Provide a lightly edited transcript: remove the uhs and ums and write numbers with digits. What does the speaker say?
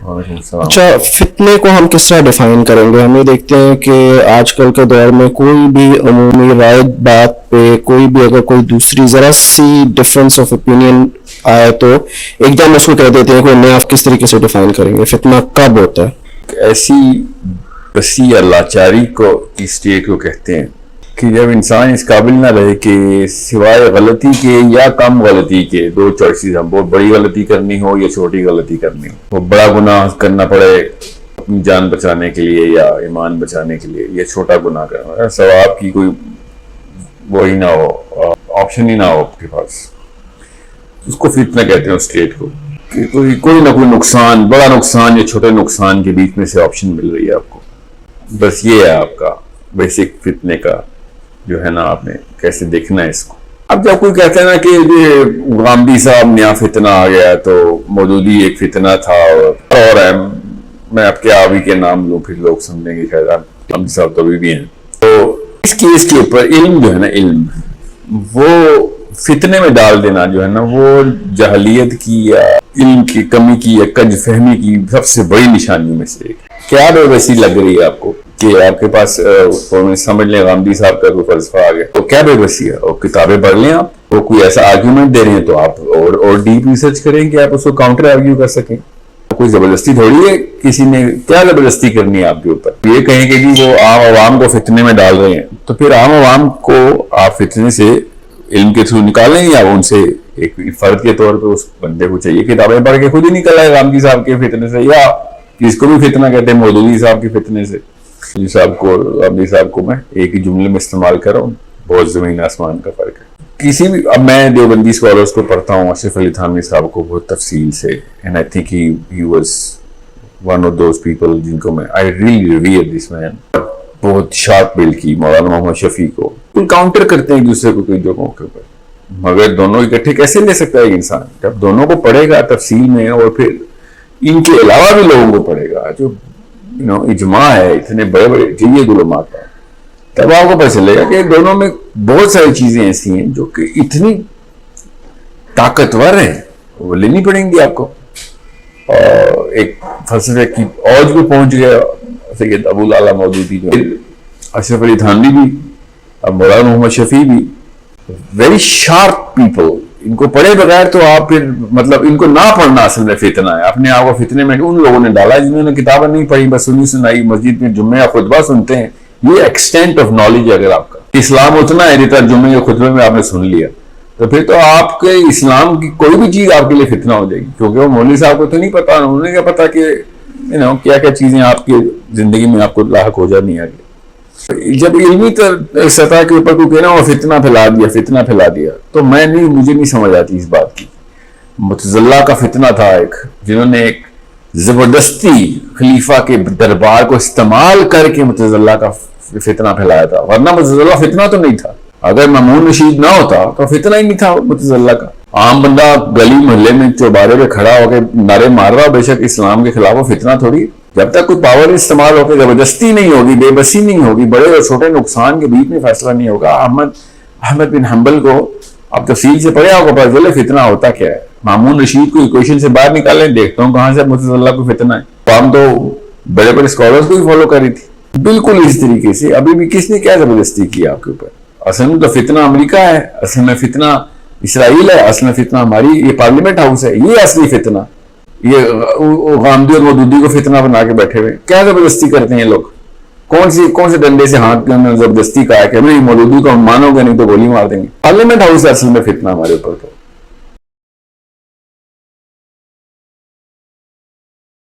اچھا، فتنے کو ہم کس طرح ڈیفائن کریں گے؟ ہم یہ دیکھتے ہیں کہ آج کل کے دور میں کوئی بھی عمومی رائج بات پہ کوئی بھی اگر کوئی دوسری ذرا سی ڈفرینس آف اوپینین آئے تو ایک دم اس کو کہہ دیتے ہیں کہ نہیں آپ کس طریقے سے ڈیفائن کریں گے؟ فتنہ کب ہوتا ہے؟ ایسی وسیع لاچاری کو کی اسٹیٹ کو کہتے ہیں کہ جب انسان اس قابل نہ رہے کہ سوائے غلطی کے یا کم غلطی کے دو چوائسیز ہم بہت بڑی غلطی کرنی ہو یا چھوٹی غلطی کرنی ہو، وہ بڑا گناہ کرنا پڑے اپنی جان بچانے کے لیے یا ایمان بچانے کے لیے، یا چھوٹا گناہ کرنا، ثواب کی کوئی وہی نہ ہو، آپشن ہی نہ ہو آپ کے پاس، اس کو فتنہ کہتے ہیں اسٹیٹ کو، کہ کوئی نہ کوئی نقصان، بڑا نقصان یا چھوٹے نقصان کے بیچ میں سے آپشن مل رہی ہے آپ کو. بس یہ ہے آپ کا بیسک فتنے کا جو ہے نا، آپ نے کیسے دیکھنا ہے اس کو. اب جب کوئی کہتا ہے نا کہ غامدی صاحب نیا فتنہ آ گیا تو مودودی ایک فتنہ تھا اور ہے، میں آپ کے آبی کے نام لوں پھر لوگ سمجھیں گے خیر غامدی صاحب تو ابھی بھی ہیں. تو اس کیس کے اوپر علم جو ہے نا، علم وہ فتنے میں ڈال دینا جو ہے نا، وہ جہلیت کی یا علم کی کمی کی یا کج فہمی کی سب سے بڑی نشانیوں میں سے ایک. کیا بے بسی لگ رہی ہے آپ کو کہ آپ کے پاس سمجھ لیں غامدی صاحب کا کوئی فلسفہ آ گیا تو کیا بے بسی ہے؟ اور کتابیں پڑھ لیں آپ، وہ کوئی ایسا آرگیومنٹ دے رہے ہیں تو آپ اور ڈیپ ریسرچ کریں کہ آپ اس کو کاؤنٹر آرگیو کر سکیں. کوئی زبردستی تھوڑی ہے، کسی نے کیا زبردستی کرنی ہے آپ کے اوپر. یہ کہیں کہ جی وہ عام عوام کو فتنے میں ڈال رہے ہیں تو پھر عام عوام کو آپ فتنے سے علم کے تھرو نکالیں یا ان سے ایک فرد کے طور پہ اس بندے کو چاہیے کتابیں پڑھ کے خود ہی نکل آئے غامدی صاحب کے فتنے سے، یا جس کو بھی فتنہ کہتے ہیں مودودی صاحب کے فتنے سے. غامدی صاحب کو میں ایک ہی جملے میں استعمال کر رہا ہوں، بہت زمین آسمان کا فرق ہے. کسی بھی، اب میں دیوبندی اسکالرس کو پڑھتا ہوں، اشرف علی تھانوی صاحب کو بہت تفصیل سے، and I think he was one of those people جن کو میں آئی ریئلی ریویئر دس مین. بہت شارپ بل کی مولانا محمد شفیع کو، کوئی کاؤنٹر کرتے ہیں ایک دوسرے کو کئی جگہوں کے اوپر، مگر دونوں اکٹھے کیسے لے سکتا ہے ایک انسان؟ جب دونوں کو پڑھے گا تفصیل میں اور پھر ان کے علاوہ بھی لوگوں کو پڑھے گا جو اجماع ہے اتنے بڑے بڑے جلیے علماء کا، تب آپ کو پتہ چلے گا کہ دونوں میں بہت ساری چیزیں ایسی ہیں جو کہ اتنی طاقتور ہیں، وہ لینی پڑیں گی آپ کو. اور ایک فلسفے کی اوج پہ پہنچ گیا سید ابو الاعلیٰ مودودی، جو اشرف علی تھانوی بھی، اب مولانا محمد شفیع بھی، ویری شارپ پیپل. ان کو پڑھے بغیر تو آپ پھر مطلب ان کو نہ پڑھنا اصل میں فتنہ ہے. اپنے آپ کو فتنے میں ان لوگوں نے ڈالا جنہوں نے کتابیں نہیں پڑھی، بس سنی سنائی مسجد میں جمعہ یا خطبہ سنتے ہیں. یہ ایکسٹینٹ آف نالج ہے. اگر آپ کا اسلام اتنا ہے جتنا جمعے یا خطبے میں آپ نے سن لیا تو پھر تو آپ کے اسلام کی کوئی بھی چیز آپ کے لیے فتنہ ہو جائے گی، کیونکہ وہ مولوی صاحب کو تو نہیں پتا، انہوں نے کیا پتا کہ کیا کیا چیزیں آپ کی زندگی میں آپ کو لاحق ہو جانی ہے. جب علمی سطح کے اوپر کوئی کہنا وہ فتنہ پھیلا دیا تو مجھے نہیں سمجھ آتی اس بات کی. متزلہ کا فتنہ تھا ایک، جنہوں نے ایک زبردستی خلیفہ کے دربار کو استعمال کر کے متزلہ کا فتنہ پھیلایا تھا، ورنہ متزلہ فتنہ تو نہیں تھا. اگر مامون رشید نہ ہوتا تو فتنہ ہی نہیں تھا متزلہ کا. عام بندہ گلی محلے میں چوبارے پہ کھڑا ہو کے نعرے مار رہا، بے شک اسلام کے خلاف وہ فتنہ تھوڑی. جب تک کوئی پاور استعمال ہو کے زبردستی نہیں ہوگی، بے بسی نہیں ہوگی، بڑے اور چھوٹے نقصان کے بیچ میں فیصلہ نہیں ہوگا. احمد بن حنبل کو آپ تفصیل سے پڑھے آپ کو پتہ چلے فتنہ ہوتا کیا ہے. مامون رشید کو ایکویشن سے باہر نکالیں، دیکھتا ہوں کہاں سے متزلہ کو فتنہ ہے. عام تو بڑے بڑے اسکالرس کو ہی فالو کری تھی بالکل اس طریقے سے. ابھی بھی کس نے کیا زبردستی کی آپ کے اوپر؟ اصل میں تو فتنہ امریکہ ہے، اصل میں فتنہ اسرائیل ہے، اصل میں فتنہ ہماری یہ پارلیمنٹ ہاؤس ہے. یہ اصلی فتنہ، یہ غامدی اور مودودی کو فتنہ بنا کے بیٹھے ہوئے. کیا زبردستی کرتے ہیں لوگ؟ کون سے ڈنڈے سے ہاتھ کے اندر زبردستی کا ہے کہ بھائی مودودی کو ہم مانو گے نہیں تو گولی مار دیں گے. پارلیمنٹ ہاؤس ہے اصل میں فتنہ ہمارے اوپر. تو